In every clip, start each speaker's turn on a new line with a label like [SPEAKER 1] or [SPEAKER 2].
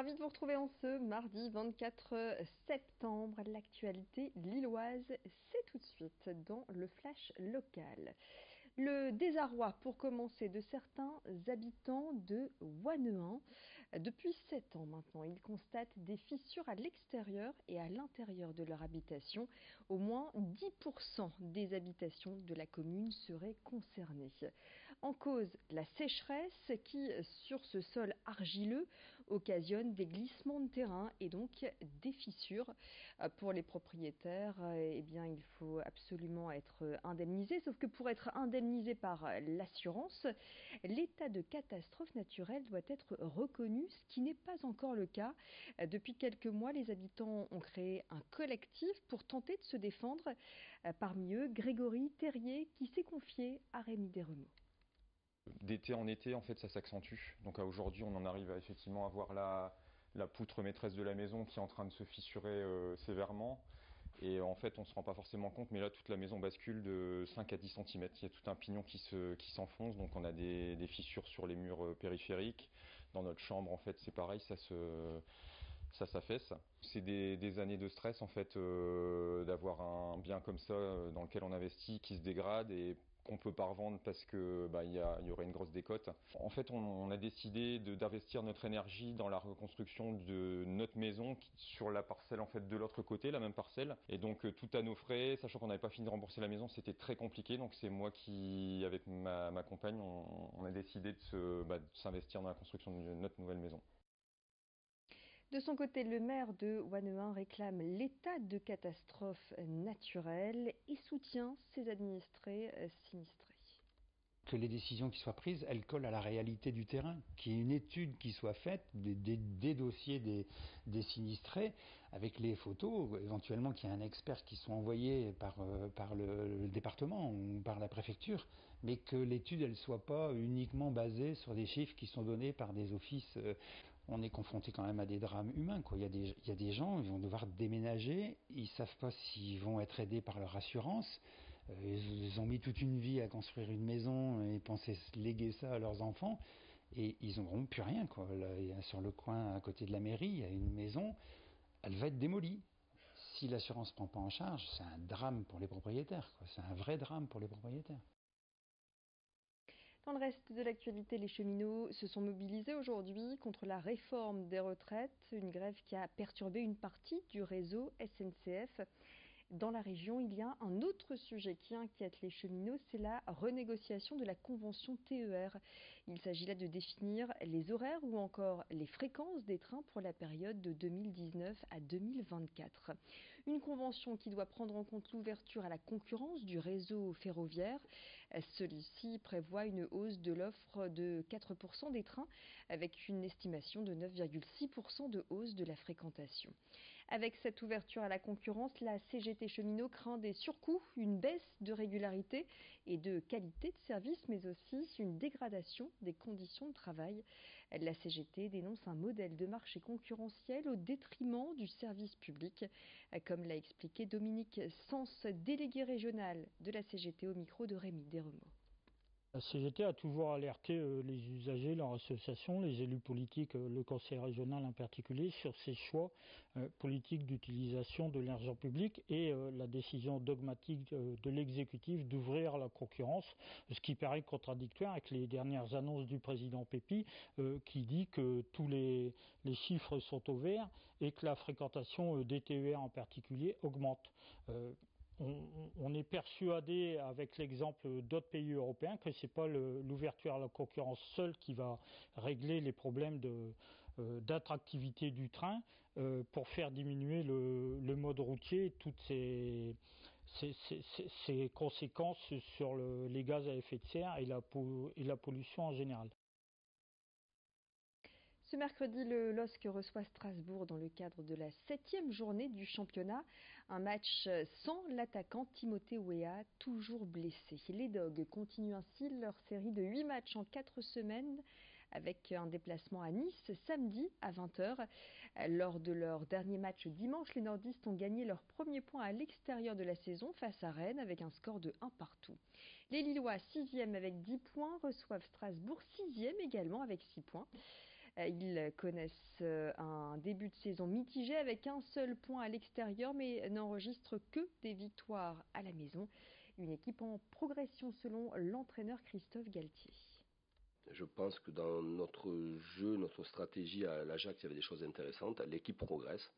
[SPEAKER 1] Ravi de vous retrouver en ce mardi 24 septembre. L'actualité lilloise, c'est tout de suite dans le flash local. Le désarroi, pour commencer, de certains habitants de Wannehain. Depuis 7 ans maintenant, ils constatent des fissures à l'extérieur et à l'intérieur de leur habitation. Au moins 10% des habitations de la commune seraient concernées. En cause, la sécheresse qui, sur ce sol argileux, occasionne des glissements de terrain et donc des fissures. Pour les propriétaires, eh bien, il faut absolument être indemnisé, sauf que pour être indemnisé par l'assurance, l'état de catastrophe naturelle doit être reconnu, ce qui n'est pas encore le cas. Depuis quelques mois, les habitants ont créé un collectif pour tenter de se défendre. Parmi eux, Grégory Terrier, qui s'est confié à Rémi Desremaux.
[SPEAKER 2] D'été en été, en fait, ça s'accentue. Donc aujourd'hui, on en arrive effectivement à voir la poutre maîtresse de la maison qui est en train de se fissurer sévèrement. Et en fait, on ne se rend pas forcément compte, mais là, toute la maison bascule de 5 à 10 cm. Il y a tout un pignon qui s'enfonce, donc on a des fissures sur les murs périphériques. Dans notre chambre, en fait, c'est pareil, ça s'affaisse. C'est des années de stress, en fait, d'avoir un bien comme ça dans lequel on investit qui se dégrade et qu'on peut pas revendre parce que il y aurait une grosse décote. En fait, on a décidé d'investir notre énergie dans la reconstruction de notre maison sur la parcelle en fait de l'autre côté, la même parcelle. Et donc tout à nos frais, sachant qu'on n'avait pas fini de rembourser la maison, c'était très compliqué. Donc c'est moi qui, avec ma compagne, on a décidé de s'investir dans la construction de notre nouvelle maison.
[SPEAKER 1] De son côté, le maire de Wannehain réclame l'état de catastrophe naturelle et soutient ses administrés sinistrés.
[SPEAKER 3] Que les décisions qui soient prises, elles collent à la réalité du terrain, qu'il y ait une étude qui soit faite, des dossiers des sinistrés, avec les photos, éventuellement qu'il y ait un expert qui soit envoyé par le département ou par la préfecture, mais que l'étude elle soit pas uniquement basée sur des chiffres qui sont donnés par des offices. On est confronté quand même à des drames humains, quoi. Il y a des gens, ils vont devoir déménager, ils savent pas s'ils vont être aidés par leur assurance. Ils ont mis toute une vie à construire une maison et pensaient léguer ça à leurs enfants et ils n'auront plus rien, quoi. Là, sur le coin à côté de la mairie, il y a une maison, elle va être démolie. Si l'assurance ne prend pas en charge, c'est un drame pour les propriétaires, quoi. C'est un vrai drame pour les propriétaires.
[SPEAKER 1] Dans le reste de l'actualité, les cheminots se sont mobilisés aujourd'hui contre la réforme des retraites, une grève qui a perturbé une partie du réseau SNCF. Dans la région, il y a un autre sujet qui inquiète les cheminots, c'est la renégociation de la convention TER. Il s'agit là de définir les horaires ou encore les fréquences des trains pour la période de 2019 à 2024. Une convention qui doit prendre en compte l'ouverture à la concurrence du réseau ferroviaire. Celui-ci prévoit une hausse de l'offre de 4% des trains avec une estimation de 9,6% de hausse de la fréquentation. Avec cette ouverture à la concurrence, la CGT Cheminot craint des surcoûts, une baisse de régularité et de qualité de service, mais aussi une dégradation des conditions de travail. La CGT dénonce un modèle de marché concurrentiel au détriment du service public, comme l'a expliqué Dominique Sens, délégué régional de la CGT au micro de Rémi Desremaux.
[SPEAKER 4] La CGT a toujours alerté les usagers, leur association, les élus politiques, le conseil régional en particulier, sur ces choix politiques d'utilisation de l'argent public et la décision dogmatique de l'exécutif d'ouvrir la concurrence, ce qui paraît contradictoire avec les dernières annonces du président Pépi qui dit que tous les chiffres sont au vert et que la fréquentation des TER en particulier augmente. On est persuadé, avec l'exemple d'autres pays européens, que ce n'est pas l'ouverture à la concurrence seule qui va régler les problèmes d'attractivité du train pour faire diminuer le mode routier et toutes ses conséquences sur les gaz à effet de serre et la pollution en général.
[SPEAKER 1] Ce mercredi, le LOSC reçoit Strasbourg dans le cadre de la 7e journée du championnat. Un match sans l'attaquant Timothée Weah, toujours blessé. Les Dogs continuent ainsi leur série de 8 matchs en 4 semaines avec un déplacement à Nice samedi à 20h. Lors de leur dernier match dimanche, les nordistes ont gagné leur premier point à l'extérieur de la saison face à Rennes avec un score de 1 partout. Les Lillois, 6e avec 10 points, reçoivent Strasbourg, 6e également avec 6 points. Ils connaissent un début de saison mitigé avec un seul point à l'extérieur, mais n'enregistrent que des victoires à la maison. Une équipe en progression selon l'entraîneur Christophe Galtier.
[SPEAKER 5] Je pense que dans notre jeu, notre stratégie à l'Ajax, il y avait des choses intéressantes. L'équipe progresse.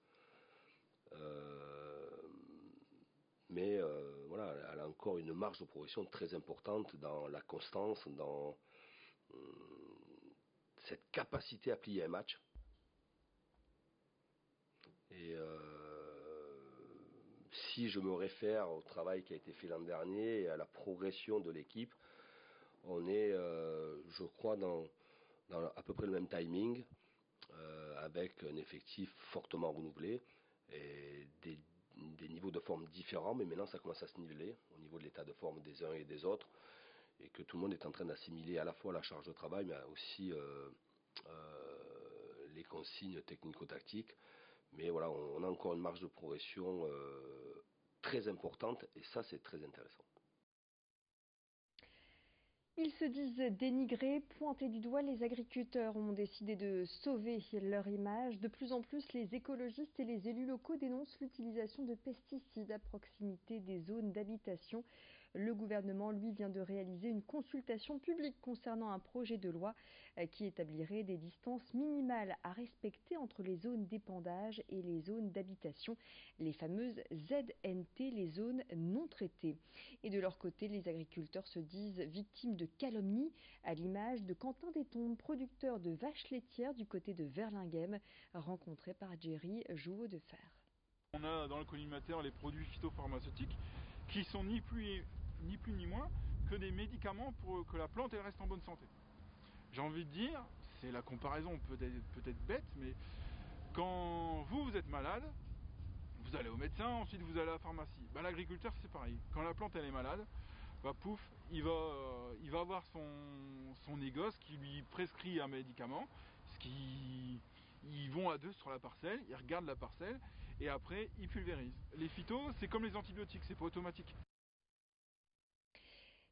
[SPEAKER 5] Mais voilà, elle a encore une marge de progression très importante dans la constance, dans cette capacité à plier un match. Et si je me réfère au travail qui a été fait l'an dernier et à la progression de l'équipe, on est, je crois, dans à peu près le même timing, avec un effectif fortement renouvelé et des niveaux de forme différents, mais maintenant ça commence à se niveler au niveau de l'état de forme des uns et des autres, et que tout le monde est en train d'assimiler à la fois la charge de travail, mais aussi les consignes technico-tactiques. Mais voilà, on a encore une marge de progression très importante, et ça c'est très intéressant.
[SPEAKER 1] Ils se disent dénigrés, pointés du doigt, les agriculteurs ont décidé de sauver leur image. De plus en plus, les écologistes et les élus locaux dénoncent l'utilisation de pesticides à proximité des zones d'habitation. Le gouvernement, lui, vient de réaliser une consultation publique concernant un projet de loi qui établirait des distances minimales à respecter entre les zones d'épandage et les zones d'habitation, les fameuses ZNT, les zones non traitées. Et de leur côté, les agriculteurs se disent victimes de calomnies, à l'image de Quentin Détombe, producteur de vaches laitières du côté de Verlinghem, rencontré par Jerry Jouveau de Fer.
[SPEAKER 6] On a dans le collimateur les produits phytopharmaceutiques qui sont ni plus ni moins que des médicaments pour que la plante elle reste en bonne santé. J'ai envie de dire, c'est la comparaison peut-être bête, mais quand vous êtes malade, vous allez au médecin, ensuite vous allez à la pharmacie. L'agriculteur c'est pareil, quand la plante elle est malade, pouf, il va avoir son négoce qui lui prescrit un médicament, ils vont à deux sur la parcelle, ils regardent la parcelle et après ils pulvérisent. Les phytos, c'est comme les antibiotiques, c'est pas automatique.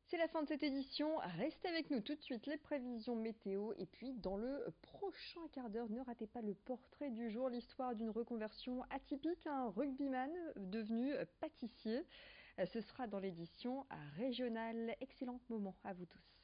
[SPEAKER 1] C'est la fin de cette édition. Restez avec nous tout de suite, les prévisions météo. Et puis, dans le prochain quart d'heure, ne ratez pas le portrait du jour, l'histoire d'une reconversion atypique, un rugbyman devenu pâtissier. Ce sera dans l'édition régionale. Excellent moment à vous tous.